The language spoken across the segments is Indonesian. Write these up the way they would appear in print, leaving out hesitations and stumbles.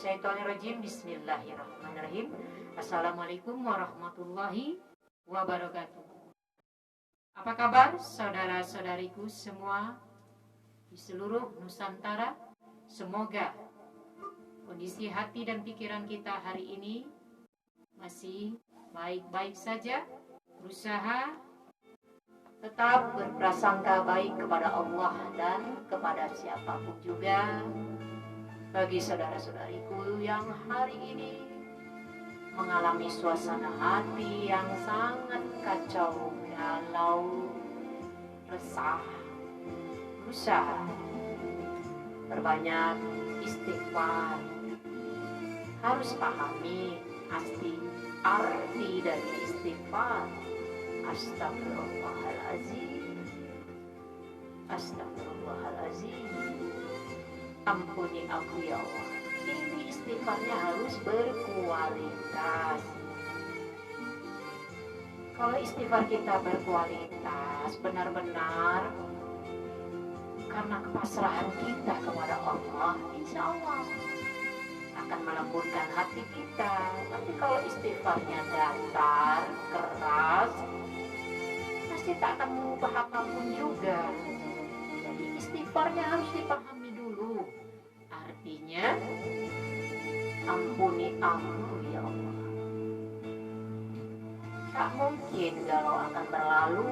minasyaitonirrajim. Bismillahirrahmanirrahim. Assalamualaikum warahmatullahi wabarakatuh. Apa kabar saudara-saudariku semua di seluruh Nusantara? Semoga kondisi hati dan pikiran kita hari ini masih baik-baik saja. Berusaha tetap berprasangka baik kepada Allah dan kepada siapapun juga. Bagi saudara-saudariku yang hari ini mengalami suasana hati yang sangat kacau, galau, resah, berusaha berbanyak istighfar. Harus pahami arti dari istighfar. Astagfirullahaladzim, astagfirullahaladzim. Ampuni aku ya Allah. Ini istighfarnya harus berkualitas. Kalau istighfar kita berkualitas, benar-benar karena kepasrahan kita kepada Allah, insya Allah akan melembutkan hati kita. Tapi kalau istighfarnya datar, keras, pasti tak akan mengubah apapun juga. Jadi istighfarnya harus dipahami dulu. Artinya, ampuni aku ya Allah. Tak mungkin galau akan berlalu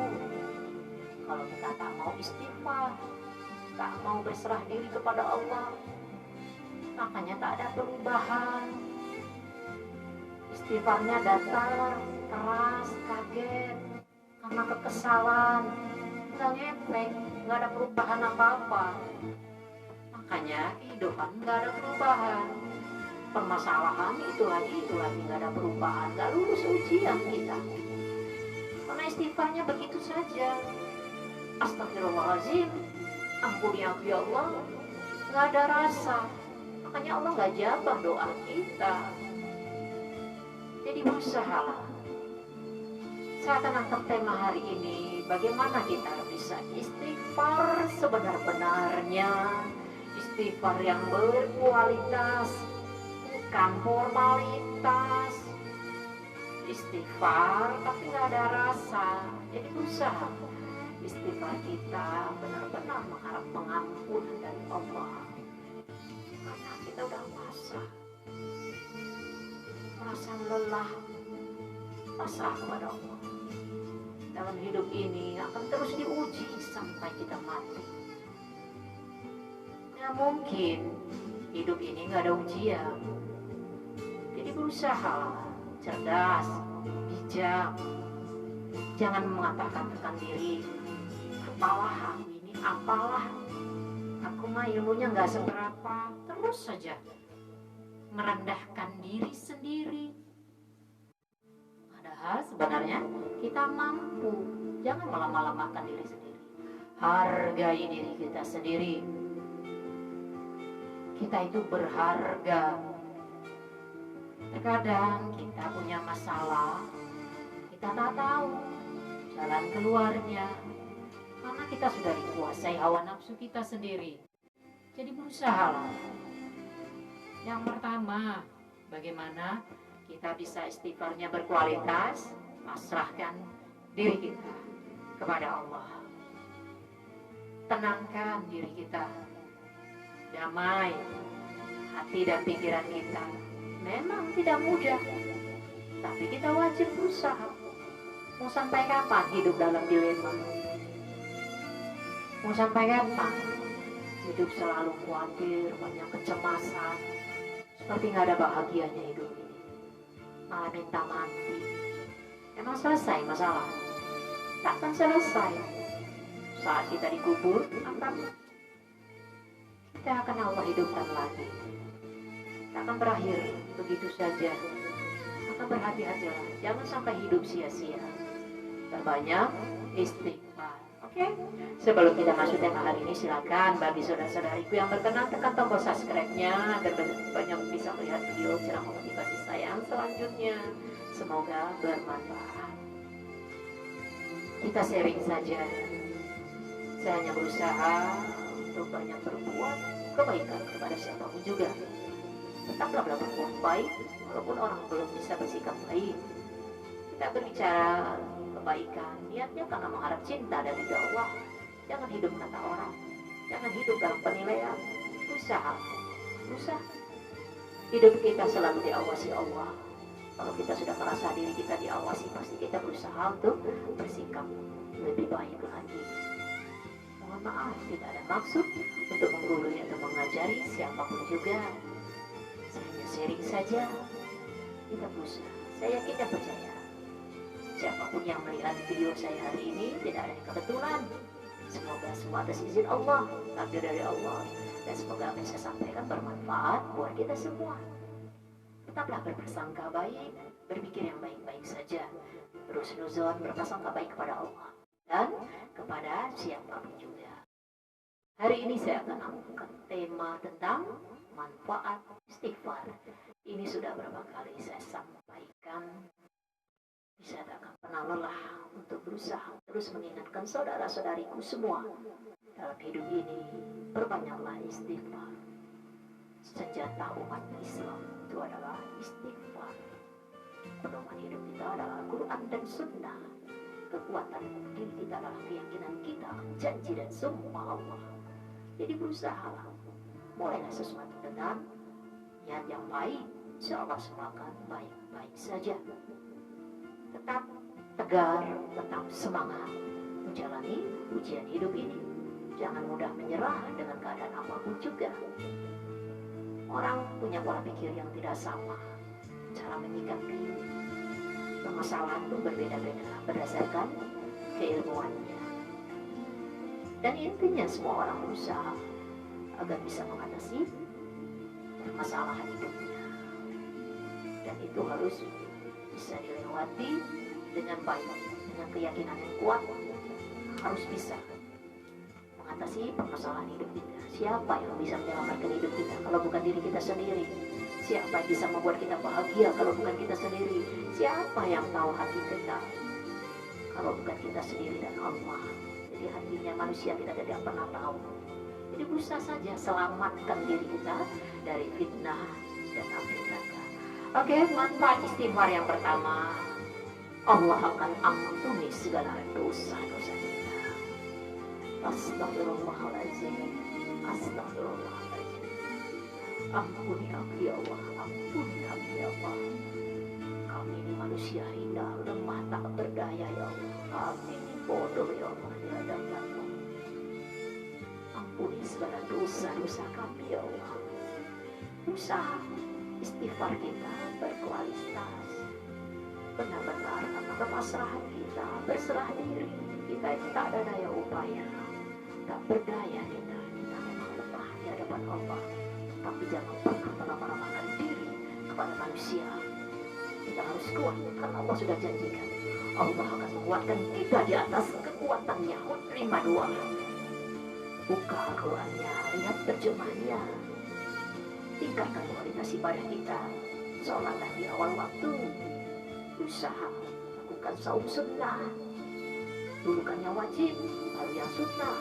kalau kita tak mau istighfar, tak mau berserah diri kepada Allah. Makanya tak ada perubahan. Istighfarnya datar, keras, kaget, karena kekesalan, nggak ngefek, nggak ada perubahan apa-apa. Makanya kehidupan nggak ada perubahan. Permasalahan itu lagi nggak ada perubahan, nggak lulus ujian kita. Karena istighfarnya begitu saja. Astagfirullahaladzim, ampuni aku ya Allah, nggak ada rasa. Makanya Allah nggak jawab doa kita. Jadi berusahalah. Saya akan angkat tema hari ini, bagaimana kita bisa istighfar sebenar-benarnya. Istighfar yang berkualitas, bukan formalitas. Istighfar tapi nggak ada rasa. Jadi berusaha istighfar kita benar-benar mengharap pengampunan dari Allah. Karena kita udah merasa lelah, pasrah kepada Allah. Dalam hidup ini akan terus diuji sampai kita mati. Ya mungkin hidup ini nggak ada ujian. Jadi berusaha cerdas, bijak. Jangan mengatakan diri, apalah aku ini, apalah aku mah ilmunya nggak seberapa. Terus saja merendahkan diri sendiri. Padahal sebenarnya kita mampu. Jangan malah-malahkan diri sendiri. Hargai diri kita sendiri. Kita itu berharga. Terkadang kita punya masalah, kita tak tahu jalan keluarnya. Karena kita sudah dikuasai hawa nafsu kita sendiri. Jadi berusahalah. Yang pertama, bagaimana kita bisa istighfarnya berkualitas, pasrahkan diri kita kepada Allah. Tenangkan diri kita, damai hati dan pikiran kita. Memang tidak mudah, tapi kita wajib berusaha. Mau sampai kapan hidup dalam dilema? Mau sampai kapan hidup selalu khawatir, banyak kecemasan, seperti nggak ada bahagianya hidup ini, malah minta mati. Emang selesai masalah? Takkan selesai. Saat kita dikubur, kita akan Allah hidupkan lagi. Akan berakhir begitu saja. Maka berhati-hatilah, jangan sampai hidup sia-sia. Terbanyak istighfar. Oke? Sebelum kita masuk tema hari ini, silakan bagi saudara-saudariku yang berkenan tekan tombol subscribe-nya agar banyak bisa melihat video ceramah motivasi saya selanjutnya. Semoga bermanfaat. Kita sharing saja. Saya hanya berusaha untuk banyak berbuat kebaikan kepada siapapun juga. Tetaplah berbuat baik, walaupun orang belum bisa bersikap baik. Kita berbicara kebaikan, niatnya karena mengharap cinta dari Allah. Jangan hidup kata orang, jangan hidup dalam penilaian. Usaha, usaha. Hidup kita selalu diawasi Allah. Kalau kita sudah merasa diri kita diawasi, pasti kita berusaha untuk bersikap lebih baik lagi. Mohon maaf, tidak ada maksud untuk menggurui atau mengajari siapapun juga. Saya hanya sharing saja. Kita berusaha. Saya yakin dan percaya. Siapapun yang melihat video saya hari ini tidak ada yang kebetulan. Semoga semua atas izin Allah, takdir dari Allah, dan semoga apa yang saya sampaikan bermanfaat buat kita semua. Tetaplah berprasangka baik, berpikir yang baik-baik saja. Terus nuzon berprasangka baik kepada Allah dan kepada siapapun juga. Hari ini saya akan angkat tema tentang manfaat istighfar. Ini sudah berapa kali saya sampaikan. Saya tak akan pernah lelah untuk berusaha terus mengingatkan saudara-saudariku semua dalam hidup ini. Perbanyaklah istighfar. Senjata umat Islam itu adalah istighfar. Pedoman hidup kita adalah Al-Quran dan Sunnah. Kekuatan diri kita adalah keyakinan kita akan janji dan sumpah Allah. Jadi berusahalah. Mulailah sesuatu dengan niat yang baik. Insya Allah semua akan baik-baik saja. Tetap tegar, tetap semangat menjalani ujian hidup ini. Jangan mudah menyerah dengan keadaan apapun juga. Orang punya pola pikir yang tidak sama. Cara menyikapi permasalahan pun berbeda-beda berdasarkan keilmuannya. Dan intinya semua orang berusaha agar bisa mengatasi permasalahan hidupnya. Dan itu harus bisa dilewati dengan baik, dengan keyakinan yang kuat. Harus bisa mengatasi permasalahan hidup kita. Siapa yang bisa menyelamatkan hidup kita kalau bukan diri kita sendiri? Siapa yang bisa membuat kita bahagia kalau bukan kita sendiri? Siapa yang tahu hati kita kalau bukan kita sendiri dan Allah? Jadi hatinya manusia kita tidak pernah tahu. Jadi berusaha saja selamatkan diri kita dari fitnah dan api neraka. Oke, manfaat istighfar yang pertama, Allah akan ampuni segala dosa-dosa kita. Astagfirullahaladzim. Astagfirullahaladzim. Ampuni kami ya Allah, ampuni kami ya Allah. Kami ini manusia hina, lemah, tak berdaya ya Allah. Kami ini bodoh ya Allah di hadapan-Mu. Ampuni segala dosa-dosa kami ya Allah. Usaha istighfar kita berkualitas. Benar-benar karena kepasrahan kita, berserah diri. Kita ini tak ada daya upaya, tak berdaya kita memang lemah di hadapan Allah. Tapi jangan pernah melemah-lemahkan diri kepada manusia. Kita harus kuat karena Allah sudah janjikan Allah akan menguatkan kita di atas kekuatannya. Terima doa. Buka Al-Qurannya, lihat terjemahnya. Tingkatkan kualitas ibadah kita. Sholatlah di awal waktu. Usaha lakukan saum sunnah. Dulukannya wajib, lalu yang sunnah.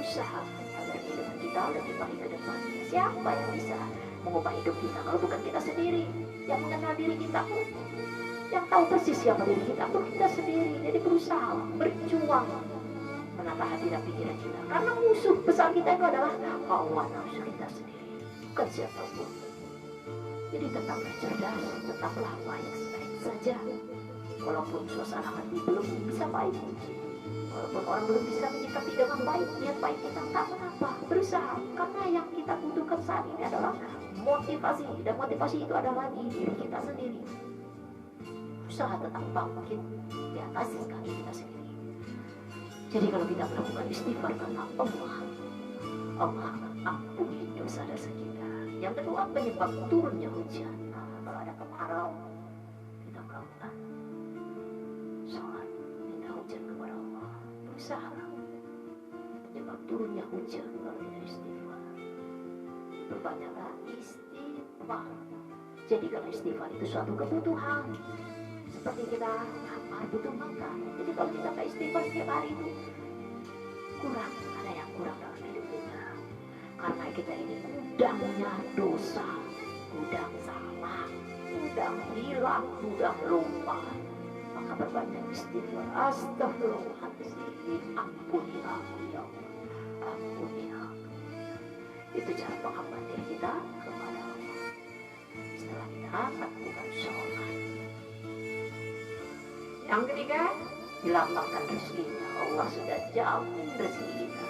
Usaha agar hidup kita lebih baik ke depannya. Siapa yang bisa mengubah hidup kita kalau bukan kita sendiri? Yang mengenal diri kita pun, yang tahu persis siapa diri kita pun kita sendiri. Jadi berusaha, berjuang menata hati dan pikiran kita. Karena musuh besar kita itu adalah hawa nafsu kita sendiri, bukan siapapun. Jadi tetaplah cerdas, tetaplah baik-baik saja. Walaupun suasana hati belum bisa baik, walaupun orang belum bisa menyikapi dengan baik, niat baik kita tak mengapa, berusaha. Karena yang kita butuhkan saat ini adalah motivasi, dan motivasi itu adalah di diri kita sendiri. Usaha tetap bangkit di atas kaki kita sendiri. Jadi kalau kita melakukan istighfar karena Allah, Allah akan ampuni dosa-dosa kita. Yang kedua, penyebab turunnya hujan. Kalau ada kemarau, kita melakukan sholat, minta hujan kepada Allah. Berusaha penyebab turunnya hujan kalau kita istighfar. Perbanyaklah istighfar. Jadi kalau istighfar itu suatu kebutuhan, seperti kita lapar butuh makan. Jadi kalau kita tak istighfar setiap hari itu kurang, ada yang kurang dalam hidup kita. Karena kita ini gudangnya dosa, gudang salah, gudang hilang, gudang lupa. Maka berbanyak istighfar. Astagfirullahaladzim, ampuni aku ya Allah, ampuni aku. Itu cara pengakuan diri kita kepada Allah. Setelah kita lakukan sholat. Yang ketiga, dilapangkan rezekinya. Allah sudah jamin rezeki kita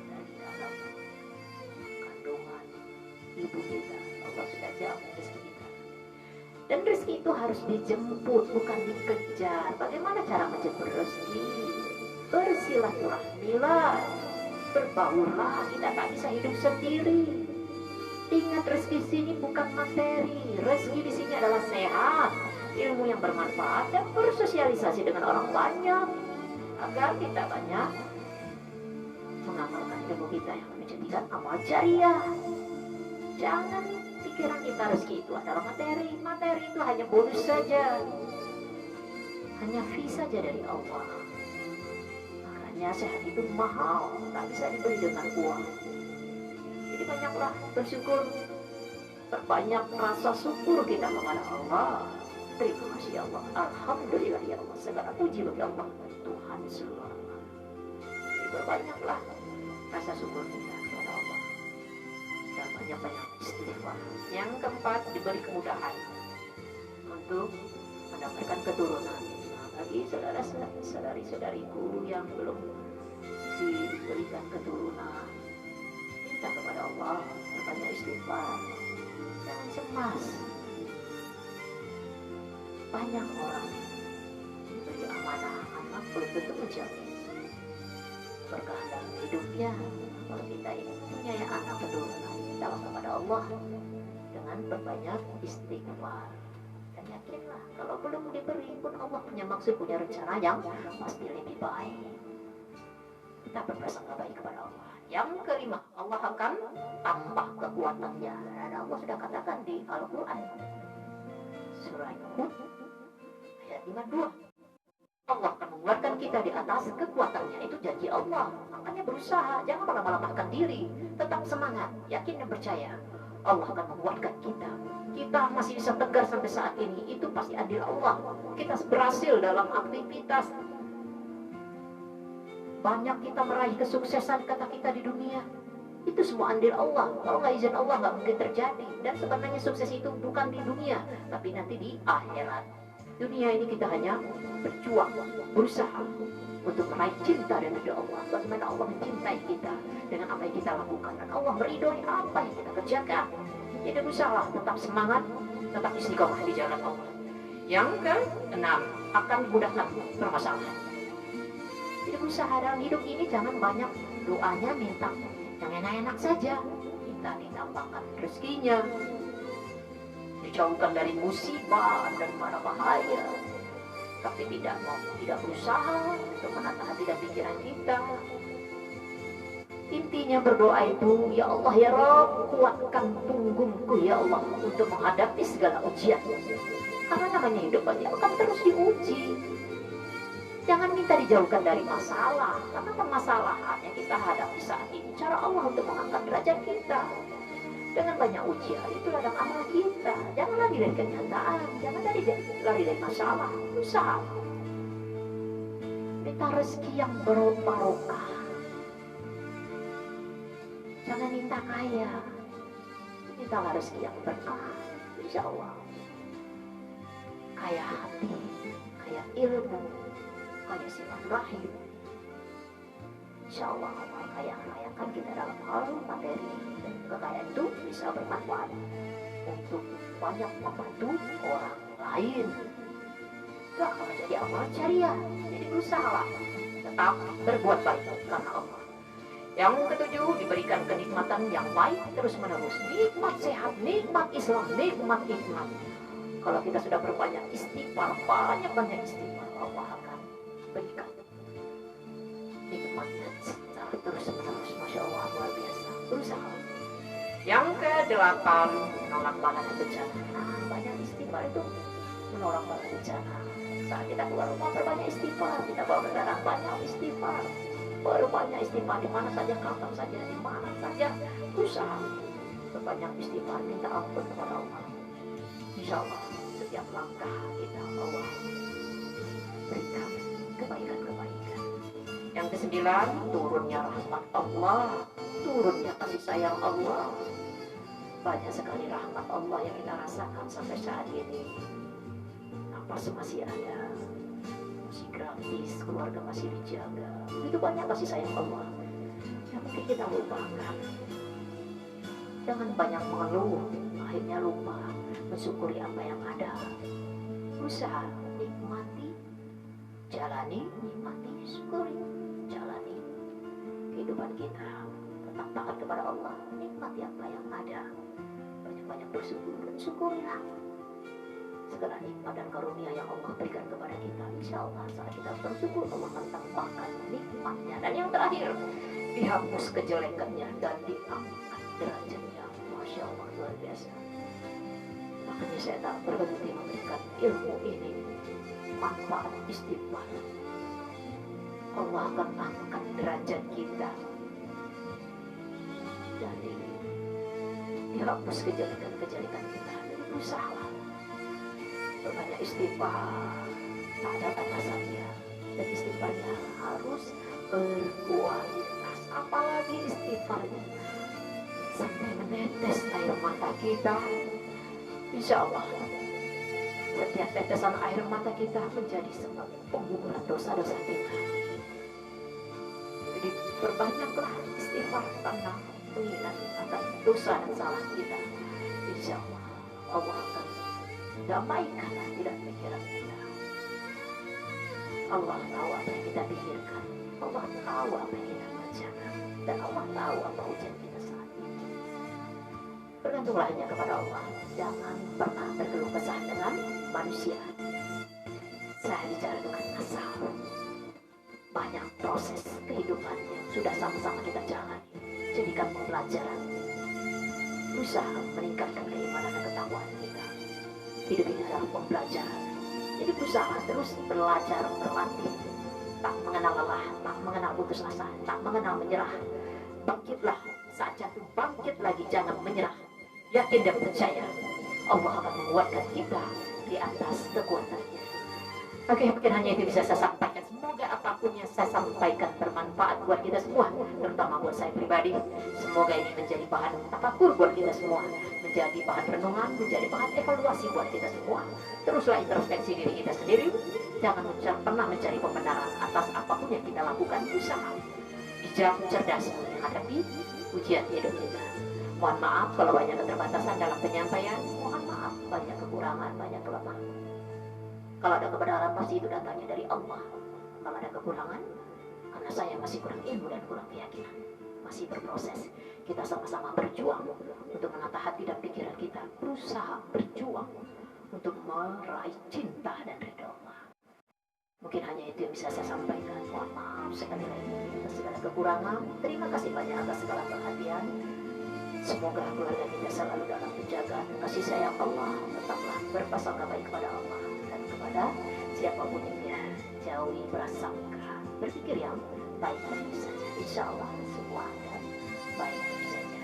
dari dalam kandungan ibu kita. Allah sudah jamin rezeki kita. Dan rezeki itu harus dijemput, bukan dikejar. Bagaimana cara menjemput rezeki? Bersilaturahmilah, berbaurlah. Kita tak bisa hidup sendiri. Ingat, rezeki sini bukan materi. Rezeki di sini adalah sehat, ilmu yang bermanfaat, dan bersosialisasi dengan orang banyak agar kita banyak mengamalkan ilmu kita yang menjadikan amal jariah. Jangan pikiran kita rezeki itu adalah materi. Materi itu hanya bonus saja, hanya fee saja dari Allah. Makanya sehat itu mahal, tak bisa dibeli dengan uang. Jadi banyaklah bersyukur, perbanyak rasa syukur kita kepada Allah. Terima kasih ya Allah, alhamdulillah ya Allah, segala puji bagi Allah Tuhan seluruh alam. Jadi berbanyaklah rasa syukur kita kepada Allah dan banyak-banyak istighfar. Yang keempat, diberi kemudahan untuk mendapatkan keturunan. Nah, bagi saudara-saudariku yang belum diberikan keturunan, minta kepada Allah berbanyak istighfar, jangan cemas. Banyak orang diberi amanah anak belum tentu menjamin berkah dalam hidupnya. Kalau kita ini punya anak keturunan, mintalah kepada Allah dengan berbanyak istighfar. Dan yakinlah, kalau belum diberi pun Allah punya maksud, punya rencana yang pasti lebih baik. Kita berprasangka baik kepada Allah. Yang kelima, Allah akan tambah kekuatannya. Dan Allah sudah katakan di Al-Quran surah Hud ayat 52, Allah akan menguatkan kita di atas kekuatannya. Itu janji Allah. Makanya berusaha, jangan melemah-lemahkan diri, tetap semangat, yakin dan percaya Allah akan menguatkan kita. Kita masih bisa tegar sampai saat ini, itu pasti adil Allah. Kita berhasil dalam aktivitas, banyak kita meraih kesuksesan kata kita di dunia, itu semua andil Allah. Kalau nggak izin Allah nggak mungkin terjadi. Dan sebenarnya sukses itu bukan di dunia, tapi nanti di akhirat. Dunia ini kita hanya berjuang, berusaha untuk meraih cinta dan ridho Allah. Bagaimana Allah mencintai kita dengan apa yang kita lakukan, dan Allah meridhoi apa yang kita kerjakan. Jadi berusaha, tetap semangat, tetap istiqomah di jalan Allah. Yang keenam, akan mudahkan permasalahan. Jadi berusaha dalam hidup ini, jangan banyak doanya minta yang enak-enak saja. Minta ditambahkan rezekinya, dijauhkan dari musibah dan mara bahaya, tapi tidak berusaha untuk menata hati dan pikiran kita. Intinya berdoa itu, ya Allah ya Rabb, kuatkan punggungku ya Allah untuk menghadapi segala ujian. Karena namanya hidup pasti akan terus diuji. Jangan minta dijauhkan dari masalah, karena permasalahan yang kita hadapi saat ini, cara Allah untuk mengangkat derajat kita. Dengan banyak ujian, itu ladang amal kita. Jangan lari dari kenyataan, jangan lari dari masalah. Usaha minta rezeki yang barokah. Jangan minta kaya, mintalah rezeki yang berkah. Insya Allah, kaya hati, kaya ilmu, kaya silaturahim. Insya Allah Allah kaya-kayakan kita dalam hal materi, dan kekayaan itu bisa bermanfaat untuk banyak membantu orang lain. Itu akan menjadi amal jariah. Jadi berusaha tetap berbuat baik karena Allah. Yang ketujuh, diberikan kenikmatan yang baik terus menerus. Nikmat sehat, nikmat Islam, nikmat iman. Kalau kita sudah berbanyak istighfar, banyak istighfar, Allah akan berikan nikmatnya secara terus menerus. Masya Allah, luar biasa. Berusaha. Yang kedelapan, menolak bala dan bencana. Banyak istighfar itu menolak bala bencana. Saat kita keluar rumah berbanyak istighfar, kita bawa kendaraan banyak istighfar. Berbanyak istighfar di mana saja, kapan saja, di mana saja. Usaha berbanyak istighfar, minta ampun kepada Allah. Insya Allah setiap langkah kita Allah berikan kebaikan-kebaikan. Yang kesembilan, turunnya rahmat Allah, turunnya kasih sayang Allah. Banyak sekali rahmat Allah yang kita rasakan sampai saat ini. Nafas masih ada, masih gratis, keluarga masih dijaga. Begitu banyak kasih sayang Allah yang mungkin kita lupakan. Jangan banyak mengeluh, akhirnya lupa mensyukuri apa yang ada. Usaha, nikmati, jalani, nikmati, syukuri, jalani kehidupan kita. Tetap taat kepada Allah, nikmati apa yang ada. Banyak-banyak bersyukur dan syukurilah segala nikmat dan karunia yang Allah berikan kepada kita. Insya Allah saat kita bersyukur, Allah akan tambahkan nikmatnya. Dan yang terakhir, dihapus kejelekannya dan diangkat derajatnya. Masya Allah, luar biasa. Makanya saya tak berhenti memberikan ilmu ini, manfaat istighfar. Allah akan angkat derajat kita dan dihapus kejelekan-kejelekan kita. Jadi berusahalah berbanyak istighfar, tak ada batasannya, dan istighfarnya harus berkualitas. Apalagi istighfarnya sampai menetes air mata kita. Insya Allah setiap tetesan air mata kita menjadi sebab pengguguran dosa-dosa kita. Jadi perbanyaklah istighfar karena mengingat akan dosa dan salah kita. Insya Allah Allah akan damaikan tidak pikiran kita. Allah tahu apa yang kita pikirkan, Allah tahu apa yang kita kerjakan, dan Allah tahu apa ujian kita saat ini. Bergantunglah hanya kepada Allah. Jangan pernah berkeluh kesah dengan manusia. Saya bicara dengan asal. Banyak proses kehidupan yang sudah sama-sama kita jalani. Jadikan pembelajaran. Berusaha meningkatkan keimanan dan ketakwaan kita. Hidup ini adalah pembelajaran. Jadi berusaha terus belajar, berlatih. Tak mengenal lelah, tak mengenal putus asa, tak mengenal menyerah. Bangkitlah saat jatuh, bangkit lagi, jangan menyerah. Yakin dan percaya Allah akan menguatkan kita di atas kekuatannya. Oke, mungkin hanya itu bisa saya sampaikan. Semoga apapun yang saya sampaikan bermanfaat buat kita semua, terutama buat saya pribadi. Semoga ini menjadi bahan tafakur buat kita semua, menjadi bahan renungan, menjadi bahan evaluasi buat kita semua. Teruslah introspeksi diri kita sendiri. Jangan pernah mencari pembenaran atas apapun yang kita lakukan. Usaha bijak, cerdas menghadapi ujian hidup kita. Mohon maaf kalau banyak keterbatasan dalam penyampaian. Mohon maaf banyak kekurangan, banyak kelemahan. Kalau ada kebenaran pasti itu datangnya dari Allah. Kalau ada kekurangan, karena saya masih kurang ilmu dan kurang keyakinan, masih berproses. Kita sama-sama berjuang untuk menata hati dan pikiran kita. Berusaha berjuang untuk meraih cinta dan ridha Allah. Mungkin hanya itu yang bisa saya sampaikan. Mohon maaf sekali lagi atas segala kekurangan. Terima kasih banyak atas segala perhatian. Semoga keluarga kita selalu dalam penjagaan kasih sayang Allah. Tetaplah berprasangka baik kepada Allah dan kepada siapapun yang dia jauhi prasangka. Berpikir yang baik-baik saja. Insya Allah semua akan baik-baik saja.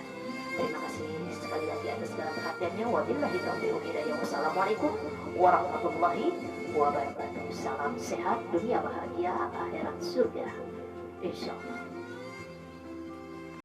Terima kasih sekali lagi atas segala perhatiannya. Wabillahi taufiq wal hidayah. Wassalamualaikum warahmatullahi wabarakatuh. Salam sehat, dunia bahagia, akhirat surga. Insya Allah.